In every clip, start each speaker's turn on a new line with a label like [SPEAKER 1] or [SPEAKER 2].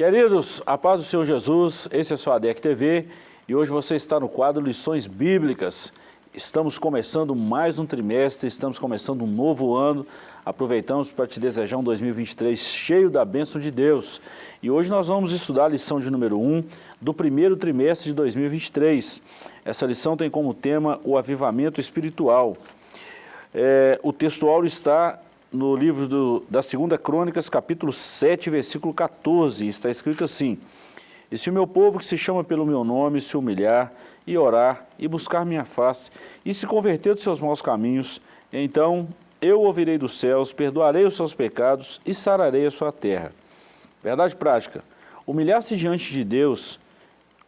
[SPEAKER 1] Queridos, a paz do Senhor Jesus, esse é o seu ADEC TV e hoje você está no quadro Lições Bíblicas. Estamos começando mais um trimestre, estamos começando um novo ano. Aproveitamos para te desejar um 2023 cheio da bênção de Deus. E hoje nós vamos estudar a lição de número 1 do primeiro trimestre de 2023. Essa lição tem como tema o avivamento espiritual. O textual está no livro da 2 Crônicas, capítulo 7, versículo 14. Está escrito assim: E se o meu povo que se chama pelo meu nome se humilhar e orar e buscar minha face e se converter dos seus maus caminhos, então eu ouvirei dos céus, perdoarei os seus pecados e sararei a sua terra. Verdade prática: humilhar-se diante de Deus,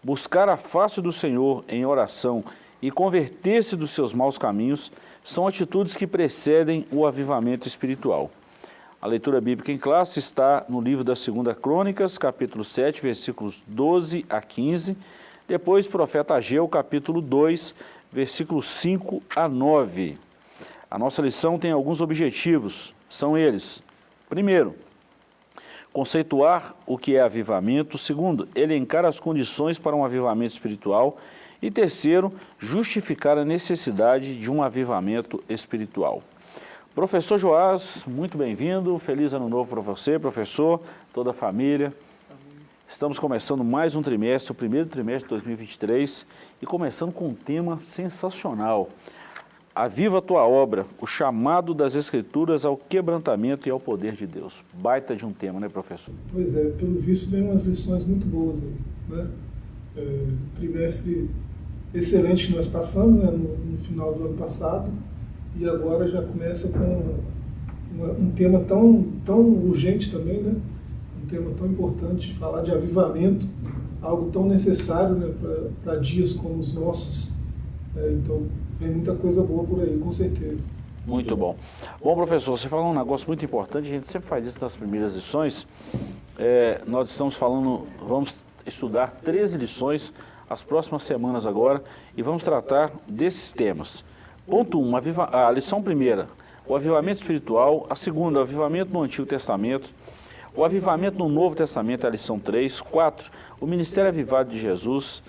[SPEAKER 1] buscar a face do Senhor em oração e converter-se dos seus maus caminhos são atitudes que precedem o avivamento espiritual. A leitura bíblica em classe está no livro da 2 Crônicas, capítulo 7, versículos 12 a 15, depois profeta Ageu, capítulo 2, versículos 5 a 9. A nossa lição tem alguns objetivos, são eles: primeiro, conceituar o que é avivamento; segundo, elencar as condições para um avivamento espiritual; e terceiro, justificar a necessidade de um avivamento espiritual. Professor Joás, muito bem-vindo, feliz ano novo para você, professor, toda a família. Estamos começando mais um trimestre, o primeiro trimestre de 2023, e começando com um tema sensacional: Aviva a tua obra, o chamado das Escrituras ao quebrantamento e ao poder de Deus. Baita de um tema, né, professor?
[SPEAKER 2] Pois é, pelo visto vem umas lições muito boas aí, né? Trimestre excelente que nós passamos, né, no final do ano passado, e agora já começa com um tema tão urgente também, né? Um tema tão importante, falar de avivamento, algo tão necessário, né, para dias como os nossos. Então, vem muita coisa boa por aí, com certeza.
[SPEAKER 1] Muito bom. Bom, professor, você falou um negócio muito importante, a gente sempre faz isso nas primeiras lições. Nós estamos falando, vamos estudar 13 lições as próximas semanas agora e vamos tratar desses temas. Ponto 1, a lição primeira, o avivamento espiritual; a segunda, o avivamento no Antigo Testamento; o avivamento no Novo Testamento é a lição 3, 4, o ministério avivado de Jesus;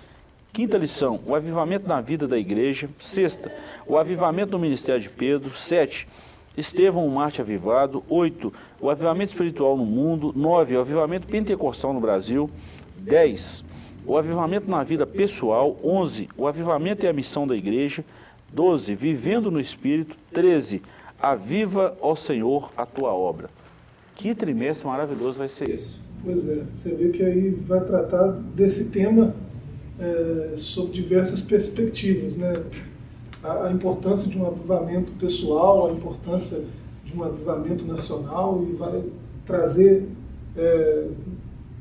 [SPEAKER 1] quinta lição, o avivamento na vida da igreja; sexta, o avivamento no ministério de Pedro; 7, Estevão, o Marte avivado; 8, o avivamento espiritual no mundo; 9, o avivamento pentecostal no Brasil; 10, o avivamento na vida pessoal; 11, o avivamento e a missão da igreja; 12, vivendo no Espírito; 13, aviva, ó Senhor, a tua obra. Que trimestre maravilhoso vai ser esse?
[SPEAKER 2] Pois é, você vê que aí vai tratar desse tema sob diversas perspectivas, né? A importância de um avivamento pessoal, a importância de um avivamento nacional, e vai trazer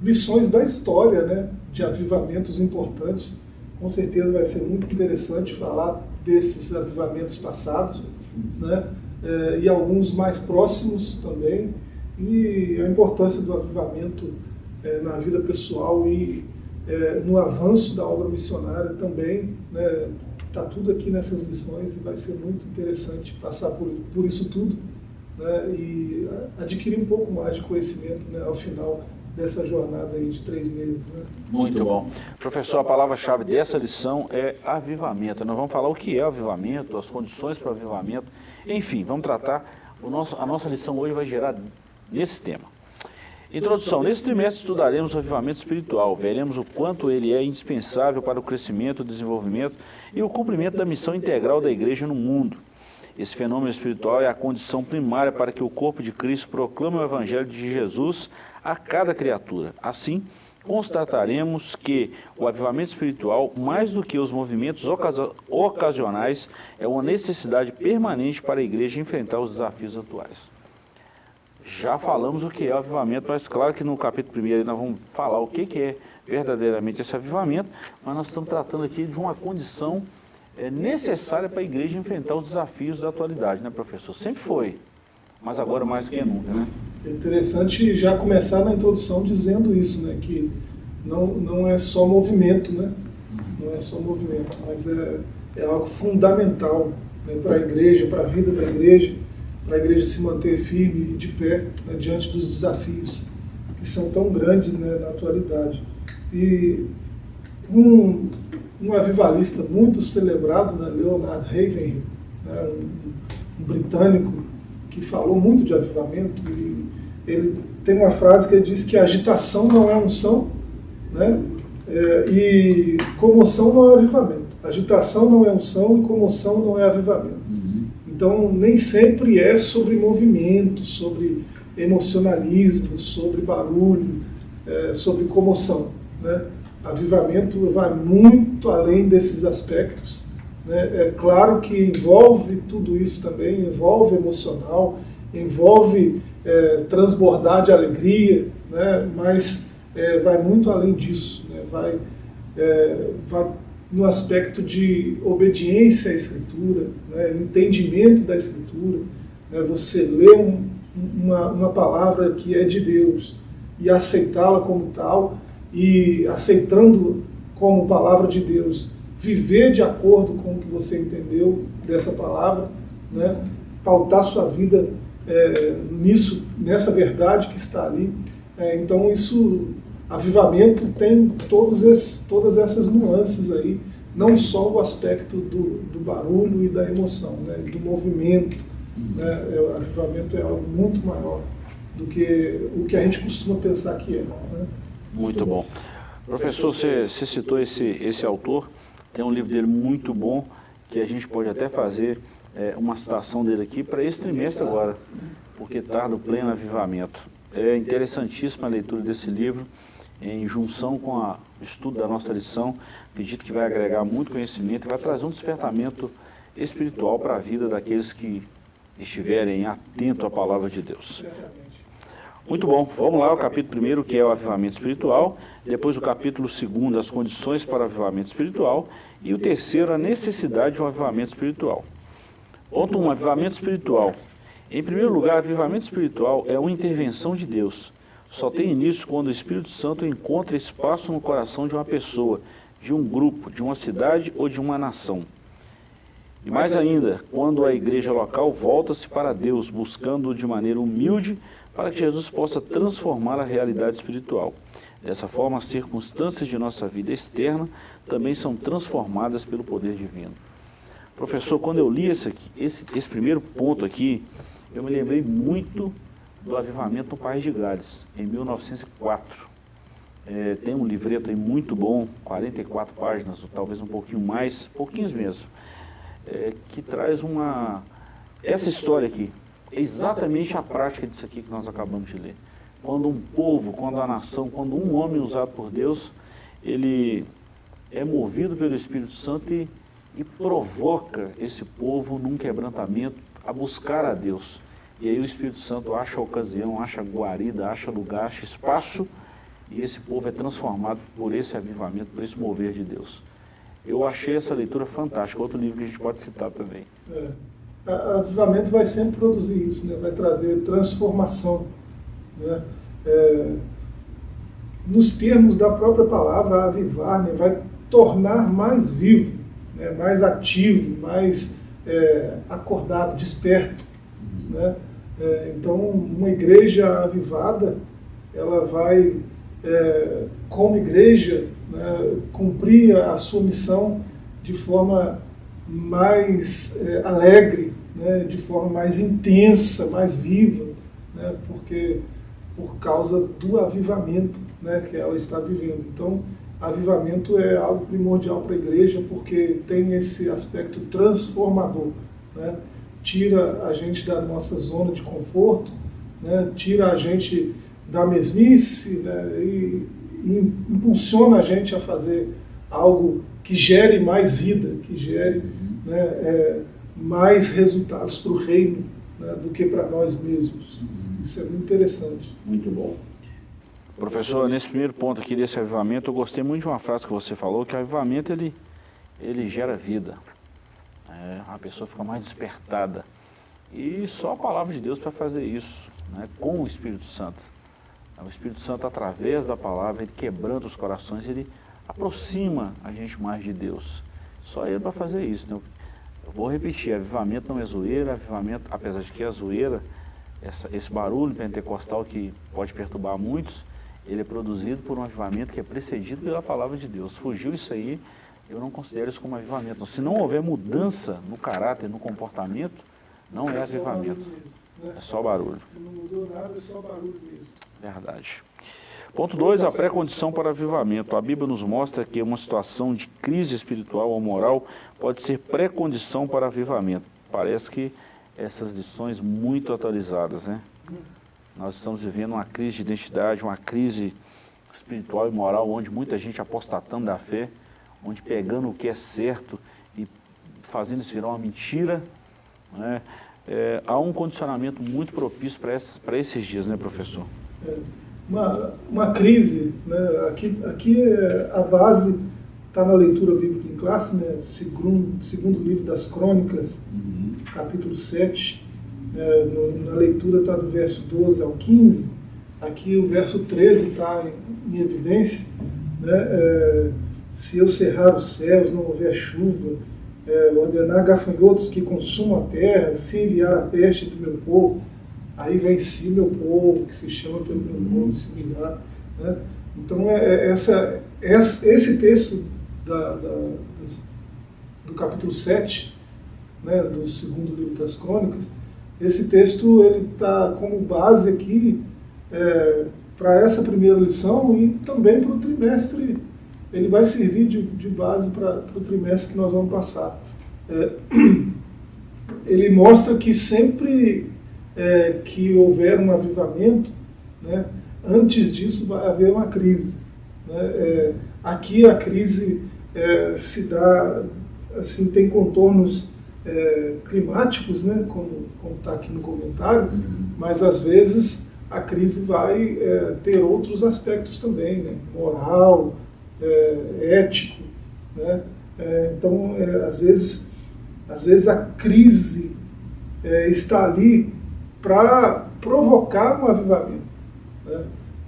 [SPEAKER 2] lições da história, né, de avivamentos importantes. Com certeza vai ser muito interessante falar desses avivamentos passados, né, e alguns mais próximos também, e a importância do avivamento na vida pessoal e no avanço da obra missionária também, né? Está tudo aqui nessas lições e vai ser muito interessante passar por isso tudo, né, e adquirir um pouco mais de conhecimento, né, ao final dessa jornada aí de 3 meses. Né?
[SPEAKER 1] Muito bom. Professor, a palavra-chave dessa lição é avivamento. Nós vamos falar o que é avivamento, as condições para o avivamento, enfim, vamos tratar, a nossa lição hoje vai gerar nesse tema. Introdução. Nesse trimestre estudaremos o avivamento espiritual, veremos o quanto ele é indispensável para o crescimento, o desenvolvimento e o cumprimento da missão integral da igreja no mundo. Esse fenômeno espiritual é a condição primária para que o corpo de Cristo proclame o evangelho de Jesus a cada criatura. Assim, constataremos que o avivamento espiritual, mais do que os movimentos ocasionais, é uma necessidade permanente para a igreja enfrentar os desafios atuais. Já falamos o que é o avivamento, mas claro que no capítulo 1 nós vamos falar o que é verdadeiramente esse avivamento, mas nós estamos tratando aqui de uma condição necessária para a igreja enfrentar os desafios da atualidade, né, professor? Sempre foi, mas agora mais do que nunca, né?
[SPEAKER 2] É interessante já começar na introdução dizendo isso, né, que não é só movimento, né? Não é só movimento, mas é algo fundamental, né, para a igreja, para a vida da igreja, para a igreja se manter firme e de pé, né, diante dos desafios que são tão grandes, né, na atualidade. E um avivalista muito celebrado, né, Leonard Ravenhill, né, um britânico que falou muito de avivamento, e ele tem uma frase que ele diz que agitação não é unção, né, e comoção não é avivamento. Agitação não é unção e comoção não é avivamento. Então, nem sempre é sobre movimento, sobre emocionalismo, sobre barulho, sobre comoção, né? Avivamento vai muito além desses aspectos, né? É claro que envolve tudo isso também, envolve emocional, envolve transbordar de alegria, né? Mas vai muito além disso, né? Vai no aspecto de obediência à Escritura, né? Entendimento da Escritura, né? Você lê uma palavra que é de Deus e aceitá-la como tal, e aceitando como palavra de Deus, viver de acordo com o que você entendeu dessa palavra, né? Pautar sua vida nessa verdade que está ali. Então avivamento tem todas essas nuances aí, não só o aspecto do barulho e da emoção, né? Do movimento, né? O avivamento é algo muito maior do que o que a gente costuma pensar que é, né?
[SPEAKER 1] Muito bom. Professor, você citou esse autor, tem um livro dele muito bom, que a gente pode até fazer uma citação dele aqui para esse trimestre agora, porque tarda o pleno avivamento. É interessantíssima a leitura desse livro, em junção com o estudo da nossa lição. Acredito que vai agregar muito conhecimento e vai trazer um despertamento espiritual para a vida daqueles que estiverem atentos à palavra de Deus. Muito bom, vamos lá, o capítulo 1, que é o avivamento espiritual, depois o capítulo 2, as condições para o avivamento espiritual, e o terceiro, a necessidade de um avivamento espiritual. Ponto 1, avivamento espiritual. Em primeiro lugar, avivamento espiritual é uma intervenção de Deus. Só tem início quando o Espírito Santo encontra espaço no coração de uma pessoa, de um grupo, de uma cidade ou de uma nação. E mais ainda, quando a igreja local volta-se para Deus, buscando de maneira humilde para que Jesus possa transformar a realidade espiritual. Dessa forma, as circunstâncias de nossa vida externa também são transformadas pelo poder divino. Professor, quando eu li esse primeiro ponto aqui, eu me lembrei muito do avivamento no País de Gales, em 1904. Tem um livreto aí muito bom, 44 páginas, ou talvez um pouquinho mais, pouquinhos mesmo, que traz essa história aqui. É exatamente a prática disso aqui que nós acabamos de ler. Quando um povo, quando a nação, quando um homem usado por Deus, ele é movido pelo Espírito Santo e provoca esse povo num quebrantamento a buscar a Deus. E aí o Espírito Santo acha a ocasião, acha a guarida, acha lugar, acha espaço, e esse povo é transformado por esse avivamento, por esse mover de Deus. Eu achei essa leitura fantástica, outro livro que a gente pode citar também.
[SPEAKER 2] Avivamento vai sempre produzir isso, né? Vai trazer transformação, né? Nos termos da própria palavra, avivar, né? Vai tornar mais vivo, né? Mais ativo, mais acordado, desperto, né? Então, uma igreja avivada, ela vai, como igreja, né, cumprir a sua missão de forma mais alegre, né, de forma mais intensa, mais viva, né, porque por causa do avivamento, né, que ela está vivendo. Então, avivamento é algo primordial para a igreja, porque tem esse aspecto transformador, né? Tira a gente da nossa zona de conforto, né? Tira a gente da mesmice, né? E impulsiona a gente a fazer algo que gere mais vida, que gere, né, mais resultados para o reino, né, do que para nós mesmos. Isso é muito interessante.
[SPEAKER 1] Muito bom. Professor, nesse primeiro ponto aqui desse avivamento, eu gostei muito de uma frase que você falou, que o avivamento ele gera vida. A pessoa fica mais despertada. E só a palavra de Deus para fazer isso, né, com o Espírito Santo. O Espírito Santo, através da palavra, ele quebranta os corações, ele aproxima a gente mais de Deus. Só ele para fazer isso, né? Eu vou repetir, avivamento não é zoeira, avivamento, apesar de que a zoeira esse barulho pentecostal que pode perturbar muitos, ele é produzido por um avivamento que é precedido pela palavra de Deus. Fugiu isso aí, eu não considero isso como avivamento. Se não houver mudança no caráter, no comportamento, não é avivamento. É só barulho.
[SPEAKER 2] Se não mudou nada, é só barulho mesmo.
[SPEAKER 1] Verdade. Ponto 2, a pré-condição para avivamento. A Bíblia nos mostra que uma situação de crise espiritual ou moral pode ser pré-condição para avivamento. Parece que essas lições muito atualizadas, né? Nós estamos vivendo uma crise de identidade, uma crise espiritual e moral, onde muita gente apostatando da fé, onde pegando o que é certo e fazendo isso virar uma mentira, né? Há um condicionamento muito propício para esses dias, né, professor?
[SPEAKER 2] Uma crise, né? Aqui a base está na leitura bíblica em classe, né? Segundo livro das Crônicas, capítulo 7, na leitura está do verso 12 ao 15, aqui o verso 13 está em evidência, né? Se eu cerrar os céus, não houver chuva, ordenar gafanhotos que consumam a terra, se enviar a peste entre meu povo, aí vem sim meu povo, que se chama pelo meu nome, se humilhar, né? Então esse texto do capítulo 7, né, do segundo livro das Crônicas, esse texto ele está como base aqui para essa primeira lição e também para o trimestre. Ele vai servir de base para o trimestre que nós vamos passar. Ele mostra que sempre que houver um avivamento, né, antes disso vai haver uma crise, né? Aqui a crise se dá, assim, tem contornos climáticos, né, como está aqui no comentário, mas às vezes a crise vai ter outros aspectos também, né, moral, ético, né? Então, às vezes a crise está ali para provocar um avivamento, né?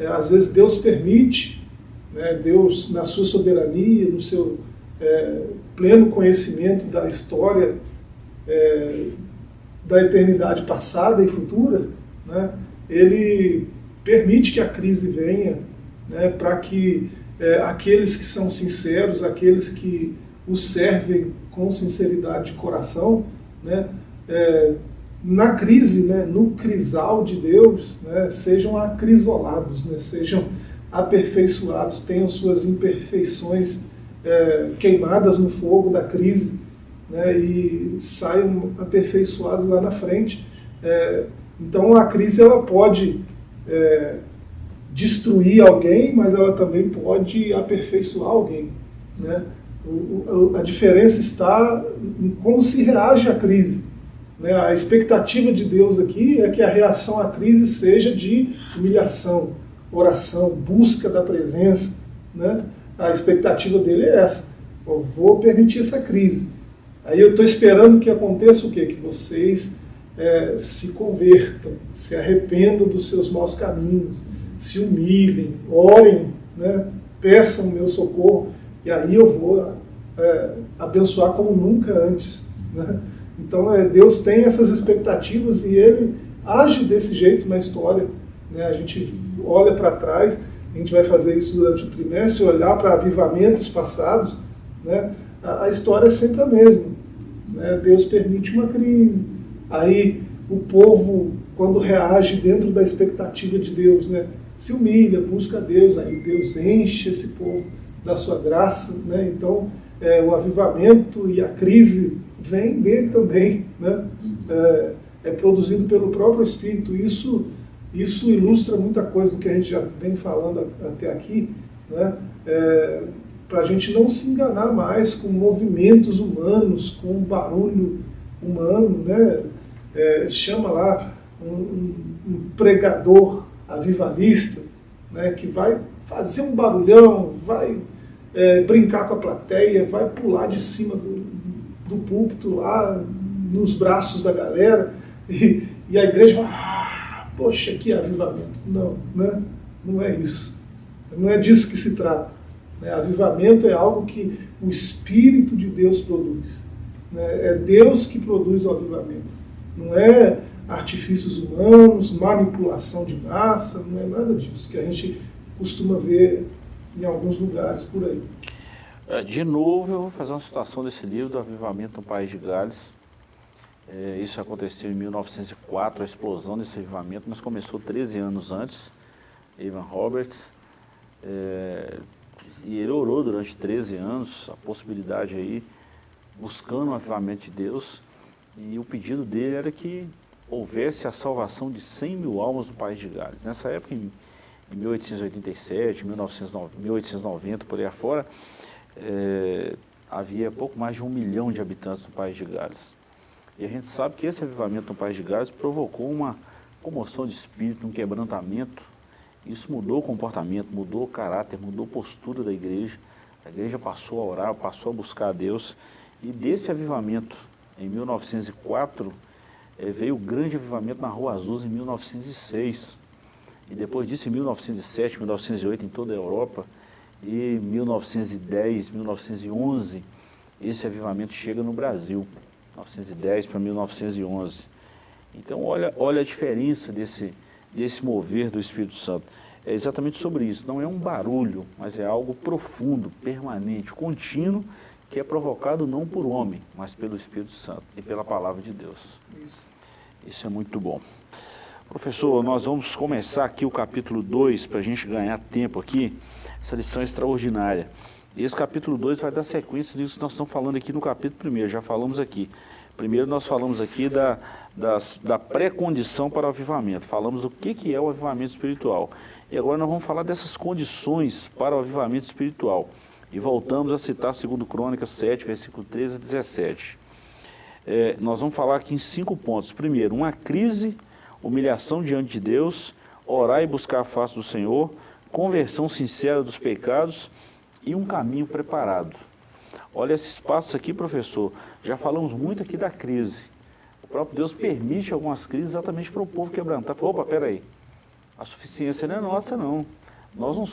[SPEAKER 2] Às vezes Deus permite, né, Deus, na sua soberania, no seu pleno conhecimento da história da eternidade passada e futura, né, Ele permite que a crise venha, né, para que aqueles que são sinceros, aqueles que o servem com sinceridade de coração, né, na crise, né, no crisal de Deus, né, sejam acrisolados, né, sejam aperfeiçoados, tenham suas imperfeições queimadas no fogo da crise, né, e saiam aperfeiçoados lá na frente. Então a crise ela pode destruir alguém, mas ela também pode aperfeiçoar alguém, né? A diferença está em como se reage à crise, né? A expectativa de Deus aqui é que a reação à crise seja de humilhação, oração, busca da presença, né? A expectativa dele é essa: eu vou permitir essa crise. Aí eu estou esperando que aconteça o quê? Que vocês se convertam, se arrependam dos seus maus caminhos, se humilhem, orem, né? Peçam o meu socorro, e aí eu vou abençoar como nunca antes, né? Então Deus tem essas expectativas e Ele age desse jeito na história, né? A gente olha para trás, a gente vai fazer isso durante o trimestre, olhar para avivamentos passados, né? A história é sempre a mesma, né? Deus permite uma crise, aí o povo, quando reage dentro da expectativa de Deus, né, se humilha, busca Deus, aí Deus enche esse povo da sua graça, né? Então o avivamento e a crise vem dele também, né? É produzido pelo próprio Espírito. Isso ilustra muita coisa do que a gente já vem falando até aqui, né? Para a gente não se enganar mais com movimentos humanos, com barulho humano, né? Chama lá um pregador avivalista, né, que vai fazer um barulhão, vai brincar com a plateia, vai pular de cima do púlpito lá nos braços da galera e a igreja vai, poxa, que avivamento. Não, né? Não é isso. Não é disso que se trata, né? Avivamento é algo que o Espírito de Deus produz, né? É Deus que produz o avivamento. Não é artifícios humanos, manipulação de massa, não é nada disso que a gente costuma ver em alguns lugares por aí.
[SPEAKER 1] De novo, eu vou fazer uma citação desse livro, do Avivamento no País de Gales. Isso aconteceu em 1904, a explosão desse avivamento, mas começou 13 anos antes, Evan Roberts, e ele orou durante 13 anos, a possibilidade aí, buscando o avivamento de Deus, e o pedido dele era que houvesse a salvação de 100 mil almas no País de Gales. Nessa época, em 1887, 1890, por aí afora, havia pouco mais de 1 milhão de habitantes no País de Gales. E a gente sabe que esse avivamento no País de Gales provocou uma comoção de espírito, um quebrantamento. Isso mudou o comportamento, mudou o caráter, mudou a postura da igreja. A igreja passou a orar, passou a buscar a Deus. E desse avivamento, em 1904, veio o grande avivamento na Rua Azusa em 1906. E depois disso, em 1907, 1908, em toda a Europa, e 1910, 1911, esse avivamento chega no Brasil, 1910 para 1911. Então, olha a diferença desse mover do Espírito Santo. É exatamente sobre isso. Não é um barulho, mas é algo profundo, permanente, contínuo, que é provocado não por homem, mas pelo Espírito Santo e pela palavra de Deus. Isso é muito bom. Professor, nós vamos começar aqui o capítulo 2, para a gente ganhar tempo aqui, essa lição extraordinária. E esse capítulo 2 vai dar sequência disso que nós estamos falando aqui no capítulo 1, já falamos aqui. Primeiro nós falamos aqui da pré-condição para o avivamento, falamos o que é o avivamento espiritual. E agora nós vamos falar dessas condições para o avivamento espiritual. E voltamos a citar 2 Crônicas 7, versículo 13 a 17. Nós vamos falar aqui em 5 pontos. Primeiro, uma crise, humilhação diante de Deus, orar e buscar a face do Senhor, conversão sincera dos pecados e um caminho preparado. Olha esses passos aqui, professor, já falamos muito aqui da crise. O próprio Deus permite algumas crises exatamente para o povo quebrantar. Opa, peraí, a suficiência não é nossa, não. Nós não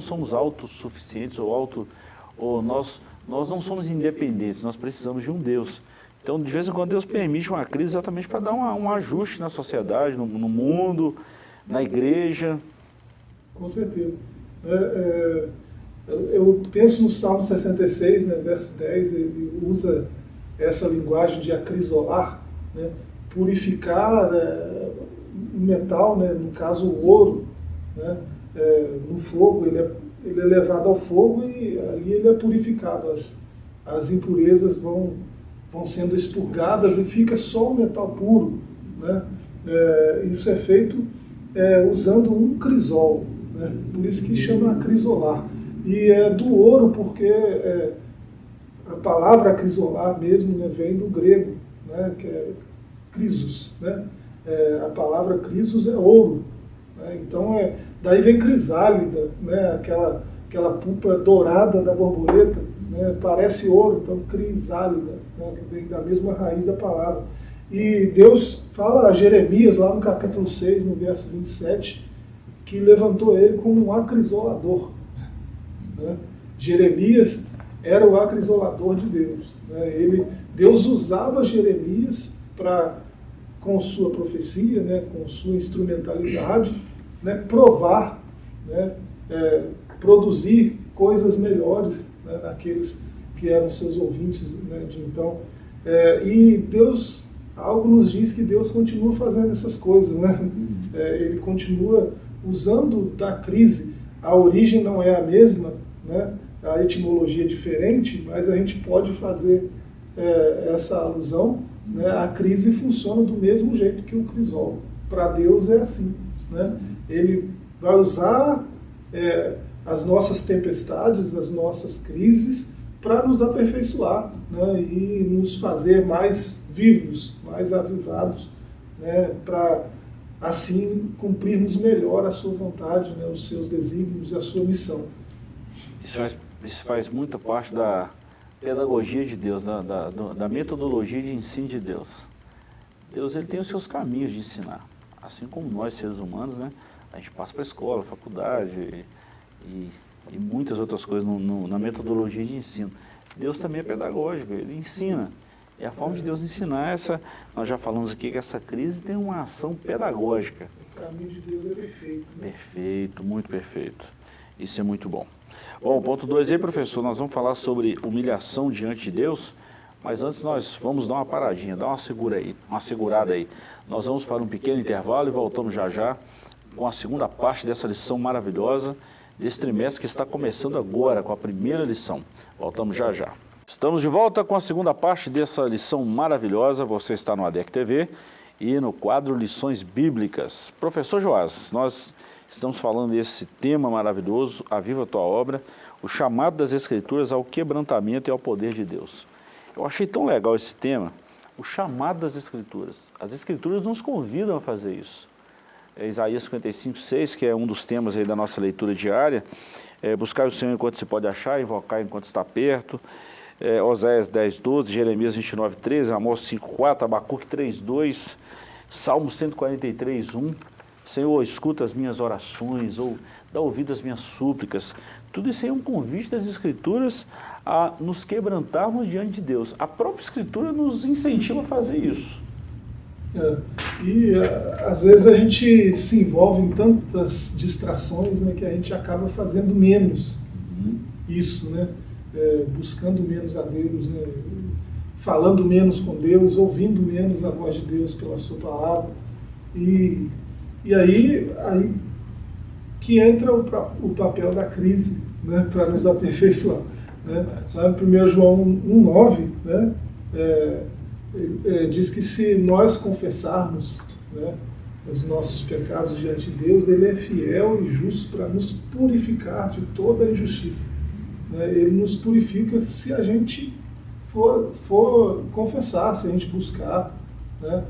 [SPEAKER 1] somos autossuficientes ou nós não somos independentes, nós precisamos de um Deus. Então, de vez em quando, Deus permite uma crise exatamente para dar um ajuste na sociedade, no mundo, na igreja.
[SPEAKER 2] Com certeza. Eu penso no Salmo 66, né, verso 10, ele usa essa linguagem de acrisolar, né, purificar o metal, né, no caso o ouro, né, no fogo, ele é levado ao fogo e ali ele é purificado. As impurezas vão sendo expurgadas e fica só o metal puro, né? Isso é feito usando um crisol, né? Por isso que chama acrisolar. E é do ouro porque a palavra acrisolar mesmo, né, vem do grego, né, que é crisos, né? A palavra crisos é ouro, né? Então daí vem crisálida, né, aquela pulpa dourada da borboleta, né, parece ouro, então crisálida, né, que vem da mesma raiz da palavra. E Deus fala a Jeremias, lá no capítulo 6, no verso 27, que levantou ele como um acrisolador, né? Jeremias era o acrisolador de Deus, né? Deus usava Jeremias com sua profecia, né, com sua instrumentalidade, né, provar, né, produzir coisas melhores, né, naqueles que eram seus ouvintes, né, de então. E Deus, algo nos diz que Deus continua fazendo essas coisas, né? Ele continua usando da crise. A origem não é a mesma, né? A etimologia é diferente, mas a gente pode fazer essa alusão, né? A crise funciona do mesmo jeito que o crisol. Para Deus é assim, né? Ele vai usar as nossas tempestades, as nossas crises, para nos aperfeiçoar, né? E nos fazer mais vivos, mais avivados, né? Para assim cumprirmos melhor a sua vontade, né? Os seus desígnios e a sua missão.
[SPEAKER 1] Isso faz muita parte da pedagogia de Deus, da metodologia de ensino de Deus. Deus, ele tem os seus caminhos de ensinar, assim como nós, seres humanos, né? A gente passa para a escola, faculdade e muitas outras coisas na metodologia de ensino. Deus também é pedagógico, ele ensina. É a forma de Deus ensinar essa. Nós já falamos aqui que essa crise tem uma ação pedagógica.
[SPEAKER 2] O caminho de Deus é perfeito. Né?
[SPEAKER 1] Perfeito, muito perfeito. Isso é muito bom. Bom, ponto 2 aí, professor, nós vamos falar sobre humilhação diante de Deus, mas antes nós vamos dar uma paradinha, dar uma segurada aí. Nós vamos para um pequeno intervalo e voltamos já já com a segunda parte dessa lição maravilhosa, desse trimestre que está começando agora, com a primeira lição. Voltamos já já. Estamos de volta com a segunda parte dessa lição maravilhosa. Você está no ADEC TV e no quadro Lições Bíblicas. Professor Joás, nós estamos falando desse tema maravilhoso, Aviva a Tua Obra, o chamado das Escrituras ao quebrantamento e ao poder de Deus. Eu achei tão legal esse tema, o chamado das Escrituras. As Escrituras nos convidam a fazer isso. Isaías 55, 6, que é um dos temas aí da nossa leitura diária, buscar o Senhor enquanto se pode achar, invocar enquanto está perto. Oséias 10, 12, Jeremias 29, 13, Amós 5, 4, Abacuque 3, 2, Salmo 143, 1. Senhor, escuta as minhas orações, ou dá ouvido às minhas súplicas. Tudo isso aí é um convite das Escrituras a nos quebrantarmos diante de Deus. A própria Escritura nos incentiva a fazer isso.
[SPEAKER 2] Às vezes a gente se envolve em tantas distrações, né, que a gente acaba fazendo menos isso, né? Buscando menos a Deus, né? Falando menos com Deus, ouvindo menos a voz de Deus pela sua palavra. E aí que entra o papel da crise, né, para nos aperfeiçoar. Né? Lá no 1 João 1,9, né, diz que se nós confessarmos, né, os nossos pecados diante de Deus, Ele é fiel e justo para nos purificar de toda a injustiça. Né? Ele nos purifica se a gente for confessar, se a gente buscar. Né?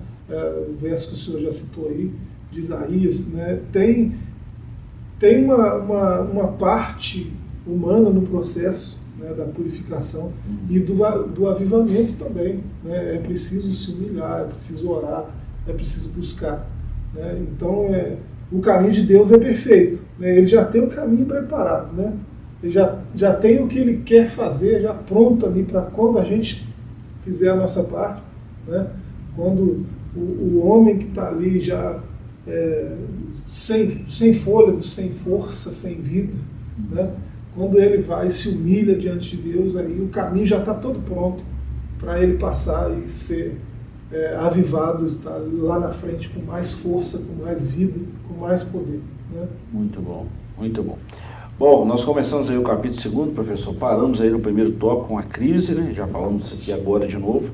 [SPEAKER 2] O verso que o senhor já citou aí, de Isaías, né? Tem uma parte humana no processo, né, da purificação e do avivamento também. Né? É preciso se humilhar, é preciso orar, é preciso buscar. Né? Então, o caminho de Deus é perfeito. Né? Ele já tem o caminho preparado. Né? Ele já tem o que Ele quer fazer, já pronto ali para quando a gente fizer a nossa parte. Né? Quando o homem que está ali já sem fôlego, sem força, sem vida, né? Quando ele vai e se humilha diante de Deus, aí o caminho já está todo pronto para ele passar e ser avivado, estar lá na frente com mais força, com mais vida, com mais poder. Né?
[SPEAKER 1] Muito bom, muito bom. Bom, nós começamos aí o capítulo 2, professor, paramos aí no primeiro tópico com a crise, né? Já falamos isso aqui agora de novo.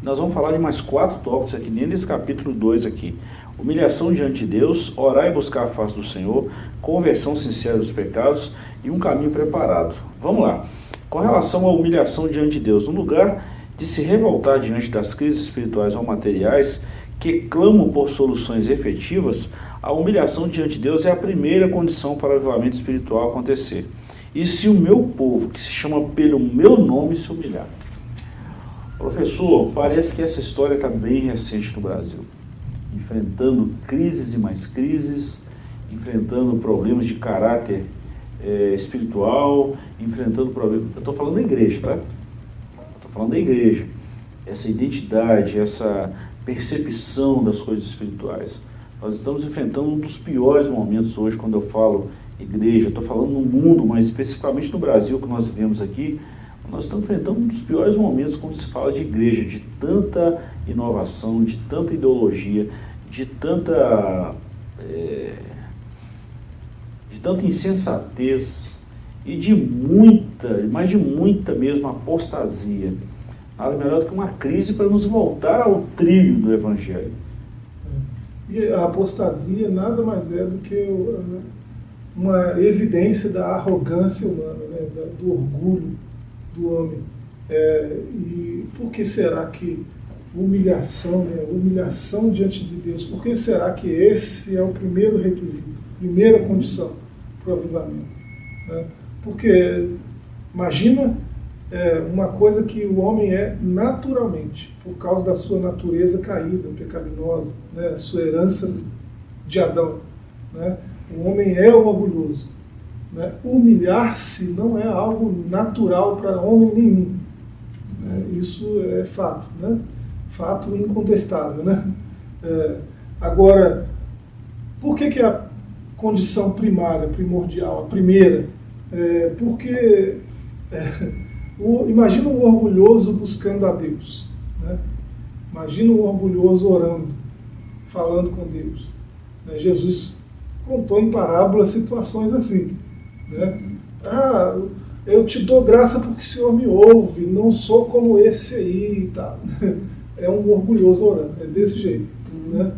[SPEAKER 1] Nós vamos falar de mais 4 tópicos aqui, nem nesse capítulo 2 aqui. Humilhação diante de Deus, orar e buscar a face do Senhor, conversão sincera dos pecados e um caminho preparado. Vamos lá. Com relação à humilhação diante de Deus, no lugar de se revoltar diante das crises espirituais ou materiais que clamam por soluções efetivas, a humilhação diante de Deus é a primeira condição para o avivamento espiritual acontecer. E se o meu povo, que se chama pelo meu nome, se humilhar? Professor, parece que essa história está bem recente no Brasil. Enfrentando crises e mais crises, enfrentando problemas de caráter espiritual, enfrentando problemas... Eu estou falando da igreja, tá? Estou falando da igreja. Essa identidade, essa percepção das coisas espirituais. Nós estamos enfrentando um dos piores momentos hoje, quando eu falo igreja. Estou falando no mundo, mas especificamente no Brasil, que nós vivemos aqui. Nós estamos enfrentando um dos piores momentos quando se fala de igreja, de tanta inovação, de tanta ideologia, de tanta insensatez e de muita, mas de muita mesmo apostasia. Nada melhor do que uma crise para nos voltar ao trilho do Evangelho.
[SPEAKER 2] E a apostasia nada mais é do que uma evidência da arrogância humana, né? Do orgulho do homem. E por que será que humilhação, né? Humilhação diante de Deus, por que será que esse é o primeiro requisito, primeira condição para o avivamento? Né? Porque imagina uma coisa que o homem é naturalmente, por causa da sua natureza caída, pecaminosa, né? Sua herança de Adão. Né? O homem é o orgulhoso. Né? Humilhar-se não é algo natural para homem nenhum. Isso é fato, né? Fato incontestável, né? Agora, por que é a condição primária, primordial, a primeira? Porque imagina um orgulhoso buscando a Deus, né? Imagina um orgulhoso orando, falando com Deus. Jesus contou em parábola situações assim, né? Eu te dou graça porque o Senhor me ouve, não sou como esse aí e tal. É um orgulhoso orando, é desse jeito, né?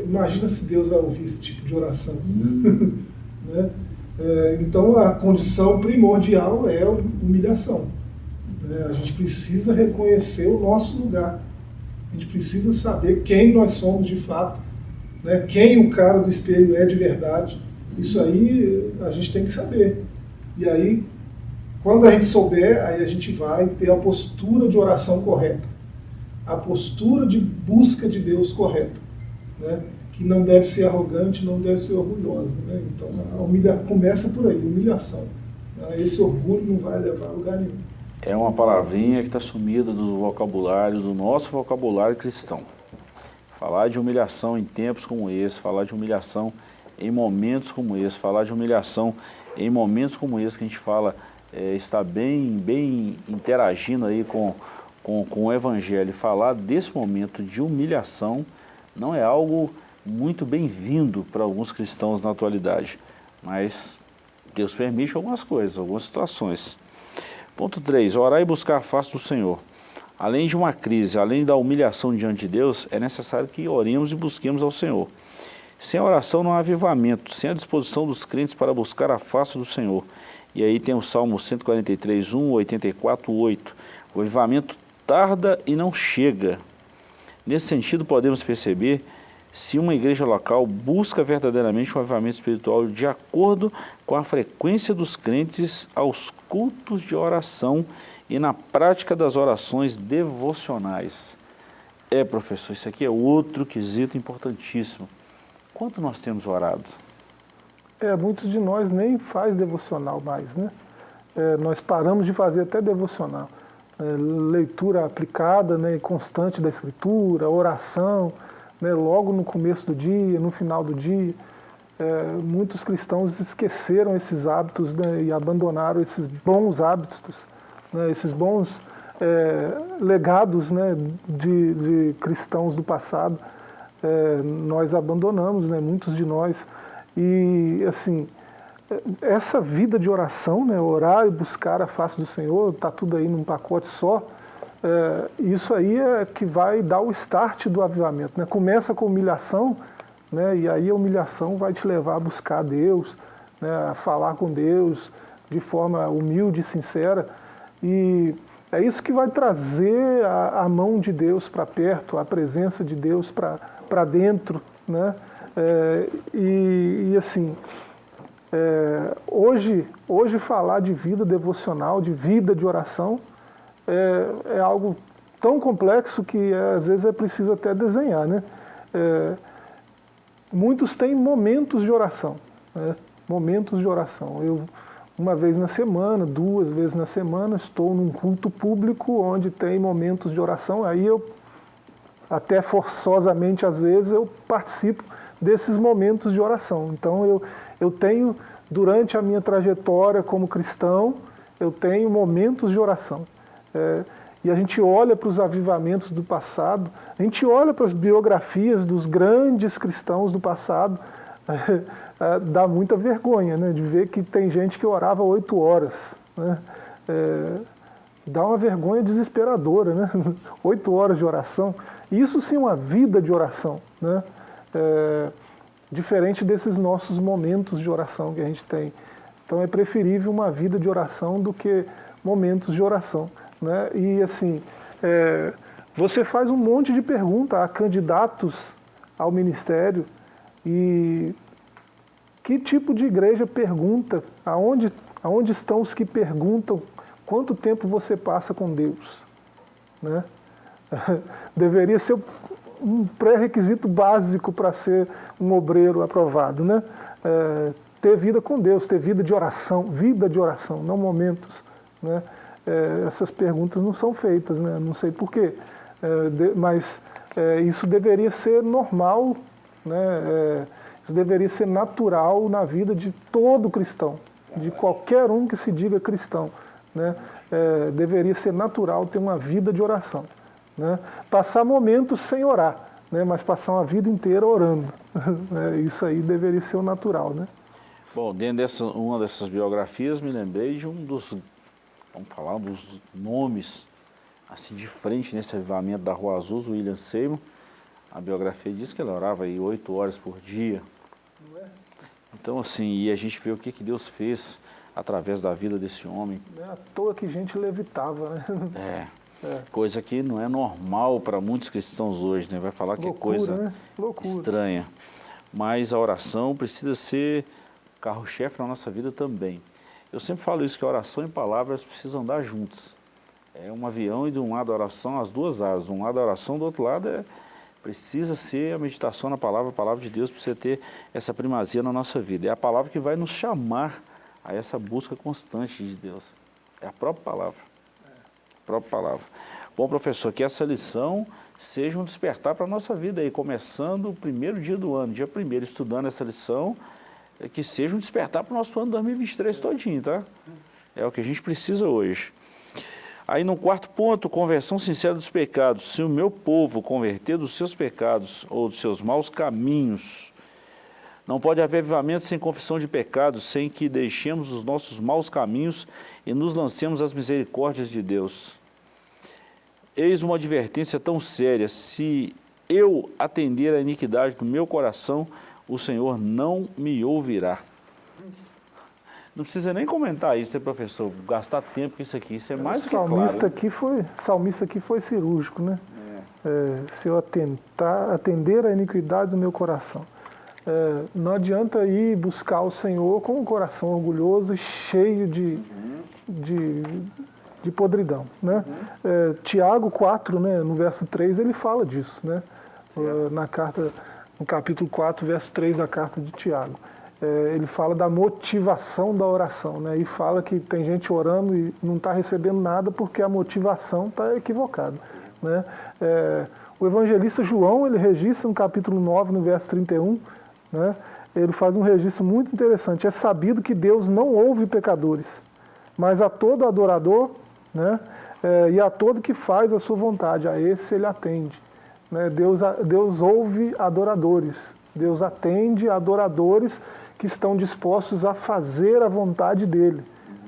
[SPEAKER 2] Imagina se Deus vai ouvir esse tipo de oração. Né? Então a condição primordial é a humilhação. Né? A gente precisa reconhecer o nosso lugar. A gente precisa saber quem nós somos de fato, né? Quem o cara do espelho é de verdade. Isso aí a gente tem que saber. E aí, quando a gente souber, aí a gente vai ter a postura de oração correta, a postura de busca de Deus correta, né? Que não deve ser arrogante, não deve ser orgulhosa. Né? Então, começa por aí, humilhação. Esse orgulho não vai levar a lugar nenhum.
[SPEAKER 1] É uma palavrinha que está sumida do vocabulário, do nosso vocabulário cristão. Falar de humilhação em tempos como esse, falar de humilhação em momentos como esse, falar de humilhação em momentos como esse que a gente fala, está bem interagindo aí com o Evangelho. Falar desse momento de humilhação não é algo muito bem-vindo para alguns cristãos na atualidade, mas Deus permite algumas coisas, algumas situações. Ponto 3, orar e buscar a face do Senhor. Além de uma crise, além da humilhação diante de Deus, é necessário que oremos e busquemos ao Senhor. Sem a oração não há avivamento, sem a disposição dos crentes para buscar a face do Senhor. E aí tem o Salmo 143, 1, 84, 8. O avivamento tarda e não chega. Nesse sentido, podemos perceber se uma igreja local busca verdadeiramente um avivamento espiritual de acordo com a frequência dos crentes aos cultos de oração e na prática das orações devocionais. Professor, isso aqui é outro quesito importantíssimo. Quanto nós temos orado?
[SPEAKER 3] Muitos de nós nem faz devocional mais, né? Nós paramos de fazer até devocional. Leitura aplicada, né, constante da Escritura, oração, né, logo no começo do dia, no final do dia. Muitos cristãos esqueceram esses hábitos, né, e abandonaram esses bons hábitos, né, esses bons legados, né, de cristãos do passado. Nós abandonamos, né, muitos de nós. E assim, essa vida de oração, né, orar e buscar a face do Senhor, está tudo aí num pacote só. Isso aí é que vai dar o start do avivamento, né? Começa com humilhação, né? E aí a humilhação vai te levar a buscar Deus, né? A falar com Deus de forma humilde e sincera. E é isso que vai trazer a mão de Deus para perto, a presença de Deus para dentro, né? E assim, hoje falar de vida devocional, de vida de oração, é algo tão complexo que às vezes é preciso até desenhar, né? Muitos têm momentos de oração, né? Momentos de oração. Eu, uma vez na semana, 2 vezes na semana, estou num culto público onde tem momentos de oração, aí eu, até forçosamente às vezes, eu participo desses momentos de oração. Então eu tenho, durante a minha trajetória como cristão, eu tenho momentos de oração. E a gente olha para os avivamentos do passado, a gente olha para as biografias dos grandes cristãos do passado, dá muita vergonha, né, de ver que tem gente que orava 8 horas. Né? Dá uma vergonha desesperadora, né? 8 horas de oração. Isso sim é uma vida de oração, né? Diferente desses nossos momentos de oração que a gente tem. Então é preferível uma vida de oração do que momentos de oração, né? E assim, você faz um monte de perguntas a candidatos ao ministério e que tipo de igreja pergunta, aonde estão os que perguntam quanto tempo você passa com Deus, né? Deveria ser um pré-requisito básico para ser um obreiro aprovado, né? Ter vida com Deus, ter vida de oração, não momentos, né? essas perguntas não são feitas, né? Não sei porquê, mas isso deveria ser normal, né? Isso deveria ser natural na vida de todo cristão, de qualquer um que se diga cristão, né? Deveria ser natural ter uma vida de oração, né? Passar momentos sem orar, né? Mas passar uma vida inteira orando. Isso aí deveria ser o natural, né?
[SPEAKER 1] Bom, dentro de uma dessas biografias, me lembrei de um dos nomes, assim, de frente nesse avivamento da Rua Azul, o William Seymour. A biografia diz que ele orava aí 8 horas por dia.
[SPEAKER 3] Não é?
[SPEAKER 1] Então, assim, e a gente vê o que Deus fez através da vida desse homem.
[SPEAKER 3] Não é à toa que gente levitava, né?
[SPEAKER 1] Coisa que não é normal para muitos cristãos hoje, né? Vai falar que
[SPEAKER 3] Loucura,
[SPEAKER 1] é coisa,
[SPEAKER 3] né? Loucura.
[SPEAKER 1] Estranha. Mas a oração precisa ser carro-chefe na nossa vida também. Eu sempre falo isso, que a oração e palavras precisam andar juntas. É um avião e de um lado a oração, as duas asas. De um lado a oração, do outro lado precisa ser a meditação na palavra. A palavra de Deus precisa ter essa primazia na nossa vida. É a palavra que vai nos chamar a essa busca constante de Deus. É a própria palavra. A própria palavra. Bom, professor, que essa lição seja um despertar para a nossa vida aí, começando o primeiro dia do ano, dia 1º, estudando essa lição, que seja um despertar para o nosso ano 2023 todinho, tá? É o que a gente precisa hoje. Aí no 4º ponto, conversão sincera dos pecados. Se o meu povo converter dos seus pecados ou dos seus maus caminhos, não pode haver avivamento sem confissão de pecados, sem que deixemos os nossos maus caminhos e nos lancemos às misericórdias de Deus. Eis uma advertência tão séria: se eu atender a iniquidade do meu coração, o Senhor não me ouvirá. Não precisa nem comentar isso, né, professor? Gastar tempo com isso aqui, isso é mais do que claro.
[SPEAKER 3] O salmista aqui foi cirúrgico, né? Se eu atender a iniquidade do meu coração. Não adianta ir buscar o Senhor com um coração orgulhoso e cheio de podridão, né? Tiago 4, né, no verso 3, ele fala disso, né? No capítulo 4, verso 3 da carta de Tiago. Ele fala da motivação da oração, né? E fala que tem gente orando e não está recebendo nada porque a motivação está equivocada, né? O evangelista João, ele registra no capítulo 9, no verso 31, né? Ele faz um registro muito interessante. É sabido que Deus não ouve pecadores, mas a todo adorador, né? E a todo que faz a sua vontade, a esse ele atende, né? Deus ouve adoradores, Deus atende adoradores que estão dispostos a fazer a vontade dele.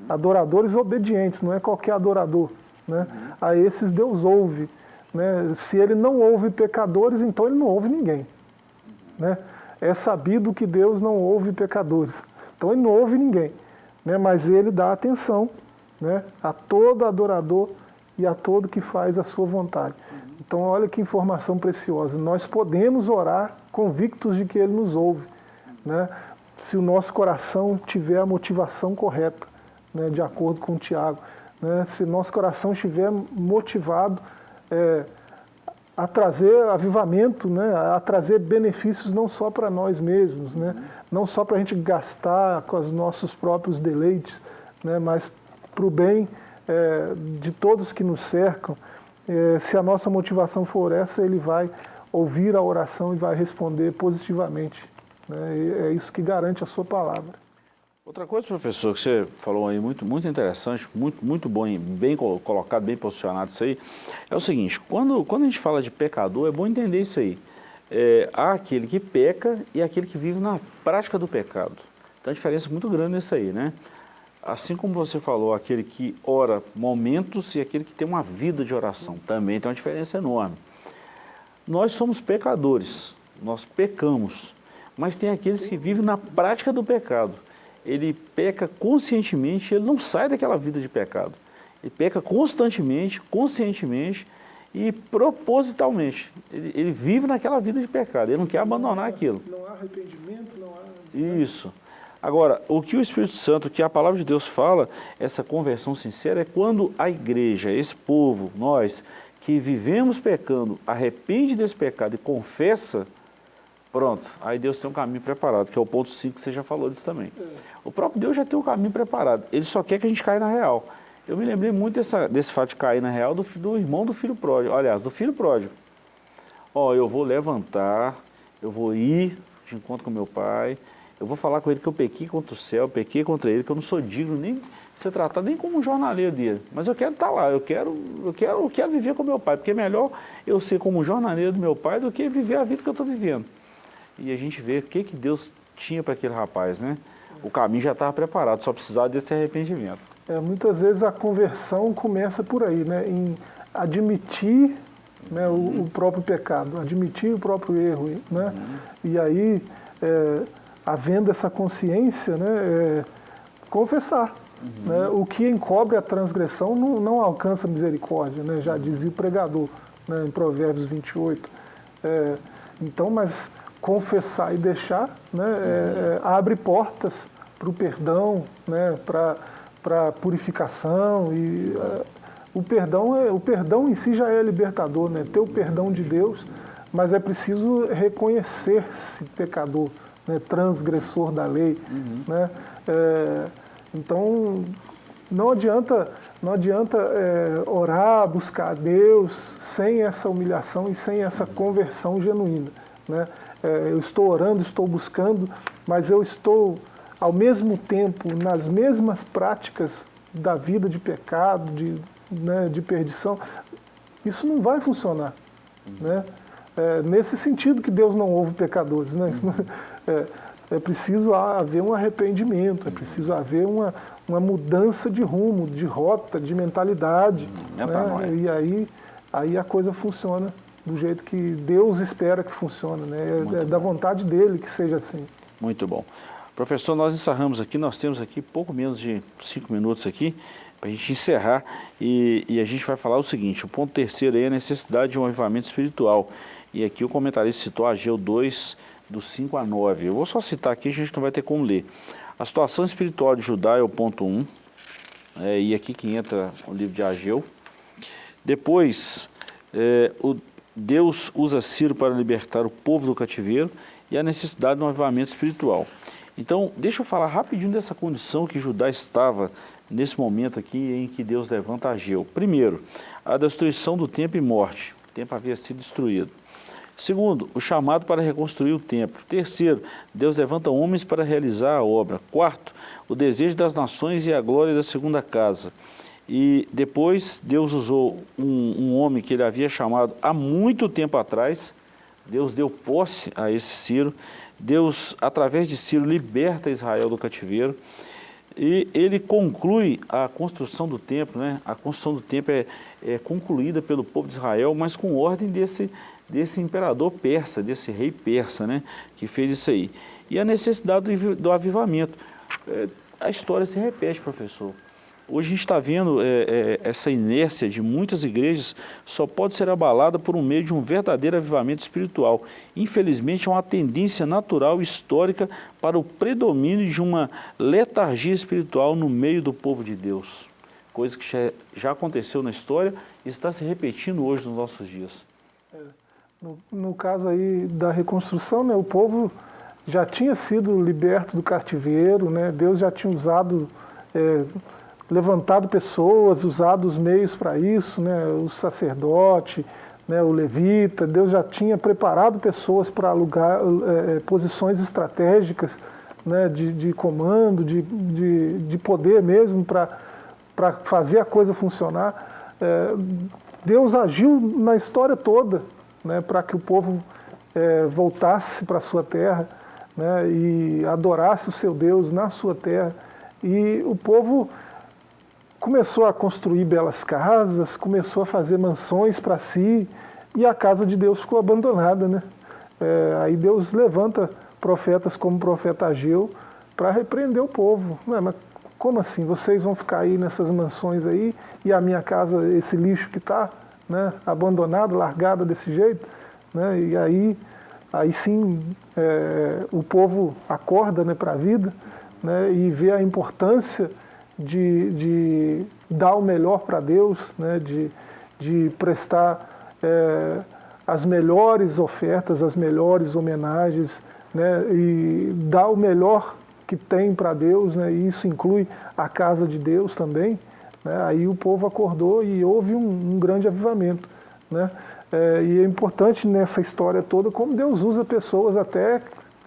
[SPEAKER 3] Adoradores obedientes, não é qualquer adorador, né? A esses Deus ouve, né? Se ele não ouve pecadores, então ele não ouve ninguém, né? É sabido que Deus não ouve pecadores, então ele não ouve ninguém, né? Mas ele dá atenção, né, a todo adorador e a todo que faz a sua vontade. Então olha que informação preciosa. Nós podemos orar convictos de que ele nos ouve, né? Se o nosso coração tiver a motivação correta, né, de acordo com o Tiago, né? Se nosso coração estiver motivado a trazer avivamento, né, a trazer benefícios não só para nós mesmos, né, não só para a gente gastar com os nossos próprios deleites, né, mas para o bem de todos que nos cercam. Se a nossa motivação for essa, ele vai ouvir a oração e vai responder positivamente, né? E é isso que garante a sua palavra.
[SPEAKER 1] Outra coisa, professor, que você falou aí, muito interessante, muito bom, bem colocado, bem posicionado isso aí, é o seguinte: quando a gente fala de pecador, é bom entender isso aí. Há aquele que peca e aquele que vive na prática do pecado. Tem uma diferença muito grande nisso aí, né? Assim como você falou, aquele que ora momentos e aquele que tem uma vida de oração, também tem uma diferença enorme. Nós somos pecadores, nós pecamos, mas tem aqueles que vivem na prática do pecado. Ele peca conscientemente, ele não sai daquela vida de pecado. Ele peca constantemente, conscientemente e propositalmente. Ele vive naquela vida de pecado, ele não quer abandonar aquilo.
[SPEAKER 2] Não há arrependimento, não há...
[SPEAKER 1] Isso. Agora, o que o Espírito Santo, que a palavra de Deus fala, essa conversão sincera, é quando a igreja, esse povo, nós, que vivemos pecando, arrepende desse pecado e confessa, pronto, aí Deus tem um caminho preparado, que é o ponto 5 que você já falou disso também. O próprio Deus já tem um caminho preparado, ele só quer que a gente caia na real. Eu me lembrei muito desse fato de cair na real do irmão do filho pródigo, aliás, do filho pródigo. Ó, eu vou levantar, eu vou ir de encontro com meu pai, eu vou falar com ele que eu pequei contra o céu, pequei contra ele, que eu não sou digno nem de ser tratado nem como um jornaleiro dele, mas eu quero estar lá, eu quero viver com meu pai, porque é melhor eu ser como um jornaleiro do meu pai do que viver a vida que eu estou vivendo. E a gente vê o que Deus tinha para aquele rapaz, né? O caminho já estava preparado, só precisava desse arrependimento.
[SPEAKER 3] Muitas vezes a conversão começa por aí, né? Em admitir, né, o próprio pecado, admitir o próprio erro, né? E aí, havendo essa consciência, né, confessar. Né? O que encobre a transgressão não alcança misericórdia, né? Já dizia o pregador, né, em Provérbios 28. Então, mas confessar e deixar, né, abre portas para o perdão, né, para purificação. E o perdão em si já é libertador, né? Ter o perdão de Deus, mas é preciso reconhecer-se pecador, né, transgressor da lei, né? Então não adianta orar, buscar a Deus sem essa humilhação e sem essa conversão genuína, né? Eu estou orando, estou buscando, mas eu estou ao mesmo tempo nas mesmas práticas da vida de pecado, de perdição. Isso não vai funcionar, né? Nesse sentido que Deus não ouve pecadores, né? É preciso haver um arrependimento, é preciso haver uma mudança de rumo, de rota, de mentalidade, né? E aí a coisa funciona do jeito que Deus espera que funcione, né? É da vontade dele que seja assim.
[SPEAKER 1] Muito bom. Professor, nós encerramos aqui, nós temos aqui pouco menos de 5 minutos aqui para a gente encerrar e a gente vai falar o seguinte, o ponto terceiro aí é a necessidade de um avivamento espiritual. E aqui o comentarista citou Ageu 2, do 5 a 9. Eu vou só citar aqui, a gente não vai ter como ler. A situação espiritual de Judá é o ponto 1, e aqui que entra o livro de Ageu. Depois, Deus usa Ciro para libertar o povo do cativeiro e a necessidade de um avivamento espiritual. Então, deixa eu falar rapidinho dessa condição que Judá estava nesse momento aqui em que Deus levanta Ageu. Primeiro, a destruição do templo e morte. O templo havia sido destruído. Segundo, o chamado para reconstruir o templo. Terceiro, Deus levanta homens para realizar a obra. Quarto, o desejo das nações e a glória da segunda casa. E depois Deus usou um homem que ele havia chamado há muito tempo atrás. Deus deu posse a esse Ciro. Deus, através de Ciro, liberta Israel do cativeiro. E ele conclui a construção do templo, né? A construção do templo é concluída pelo povo de Israel, mas com ordem desse imperador persa, desse rei persa, né? Que fez isso aí. E a necessidade do avivamento. A história se repete, professor. Hoje a gente está vendo essa inércia de muitas igrejas só pode ser abalada por um meio de um verdadeiro avivamento espiritual. Infelizmente, é uma tendência natural e histórica para o predomínio de uma letargia espiritual no meio do povo de Deus. Coisa que já aconteceu na história e está se repetindo hoje nos nossos dias.
[SPEAKER 3] No caso aí da reconstrução, né, o povo já tinha sido liberto do cativeiro, né, Deus já tinha levantado pessoas, usado os meios para isso, né, o sacerdote, né, o levita, Deus já tinha preparado pessoas para alugar posições estratégicas, né, de comando, de poder mesmo para fazer a coisa funcionar. Deus agiu na história toda, né, para que o povo voltasse para a sua terra, né, e adorasse o seu Deus na sua terra. E o povo começou a construir belas casas, começou a fazer mansões para si, e a casa de Deus ficou abandonada, né? Aí Deus levanta profetas como o profeta Ageu para repreender o povo. Mas como assim? Vocês vão ficar aí nessas mansões aí, e a minha casa, esse lixo que está, né, abandonado, largada desse jeito, né? E aí sim o povo acorda, né, para a vida, né, e vê a importância de dar o melhor para Deus, né, de prestar as melhores ofertas, as melhores homenagens, né, e dar o melhor que tem para Deus, né, e isso inclui a casa de Deus também, né? Aí o povo acordou e houve um grande avivamento, né? E é importante nessa história toda como Deus usa pessoas, até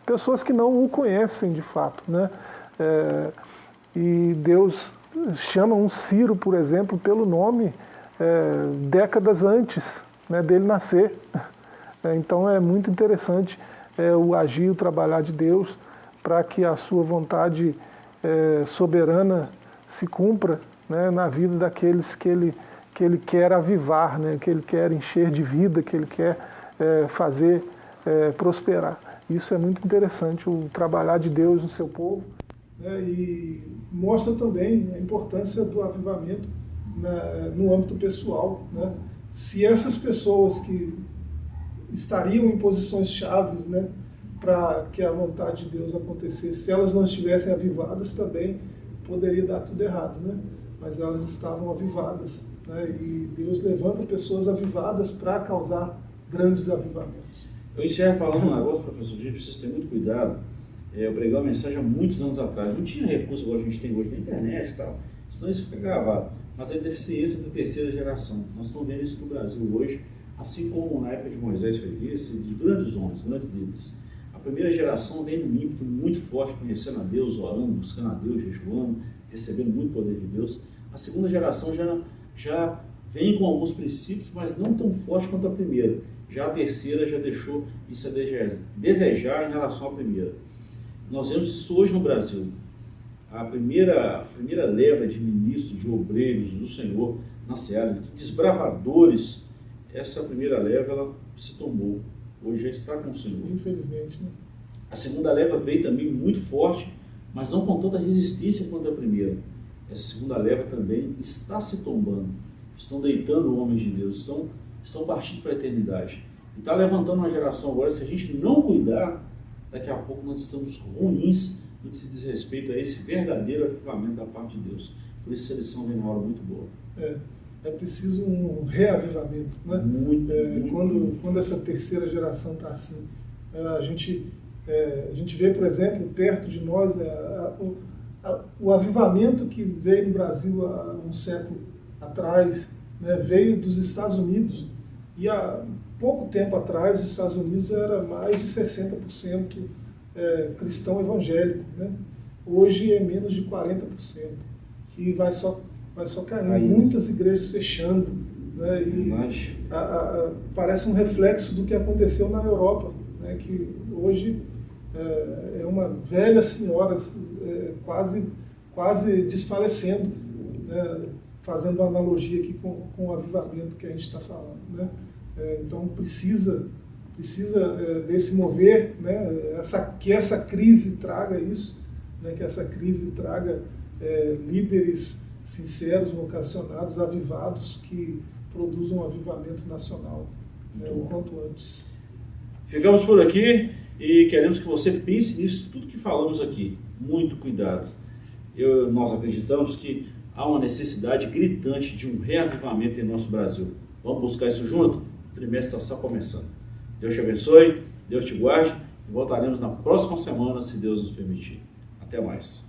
[SPEAKER 3] pessoas que não o conhecem de fato, né? E Deus chama um Ciro, por exemplo, pelo nome décadas antes, né, dele nascer. Então é muito interessante o agir, o trabalhar de Deus para que a sua vontade soberana se cumpra, né, na vida daqueles que ele quer avivar, né, que ele quer encher de vida, que ele quer fazer prosperar. Isso é muito interessante, o trabalhar de Deus no seu povo.
[SPEAKER 2] E mostra também a importância do avivamento no âmbito pessoal, né? Se essas pessoas que estariam em posições chaves, né, para que a vontade de Deus acontecesse, se elas não estivessem avivadas, também poderia dar tudo errado, né? Mas elas estavam avivadas, né? E Deus levanta pessoas avivadas para causar grandes avivamentos.
[SPEAKER 1] Eu encerro falando um negócio, professor Gil, preciso ter muito cuidado. Eu preguei uma mensagem há muitos anos atrás, não tinha recurso igual a gente tem hoje na internet e tal, senão isso fica gravado. Mas a deficiência da terceira geração, nós estamos vendo isso no Brasil hoje, assim como na época de Moisés foi isso, de grandes homens, grandes líderes. A primeira geração vem num ímpeto muito forte, conhecendo a Deus, orando, buscando a Deus, jejuando, recebendo muito poder de Deus. A segunda geração já vem com alguns princípios, mas não tão forte quanto a primeira. Já a terceira já deixou isso a desejar em relação à primeira. Nós vemos isso hoje no Brasil. A primeira leva de ministros, de obreiros do Senhor na seara, de desbravadores, essa primeira leva ela se tombou. Hoje já está com o Senhor.
[SPEAKER 2] Infelizmente, né?
[SPEAKER 1] A segunda leva veio também muito forte, mas não com tanta resistência quanto a primeira. Essa segunda leva também está se tombando. Estão deitando homens de Deus, estão partindo para a eternidade. E está levantando uma geração agora, se a gente não cuidar, daqui a pouco nós estamos ruins no que se diz respeito a esse verdadeiro avivamento da parte de Deus. Por isso a lição vem numa hora muito boa.
[SPEAKER 2] É preciso um reavivamento, né? Quando essa terceira geração está assim. A gente vê, por exemplo, perto de nós, o avivamento que veio no Brasil há um século atrás, né, veio dos Estados Unidos. E há pouco tempo atrás, os Estados Unidos era mais de 60% cristão evangélico, né? Hoje é menos de 40%, que vai só caindo, muitas igrejas fechando, né? E parece um reflexo do que aconteceu na Europa, né? Que hoje é uma velha senhora quase desfalecendo, né? Fazendo uma analogia aqui com o avivamento que a gente está falando, né? Então precisa desse mover, né? Que essa crise traga isso, né? Que essa crise traga líderes sinceros, vocacionados, avivados, que produzam um avivamento nacional, né? O quanto antes.
[SPEAKER 1] Ficamos por aqui e queremos que você pense nisso, tudo que falamos aqui. Muito cuidado. Nós acreditamos que há uma necessidade gritante de um reavivamento em nosso Brasil. Vamos buscar isso junto? O trimestre está só começando. Deus te abençoe, Deus te guarde e voltaremos na próxima semana, se Deus nos permitir. Até mais.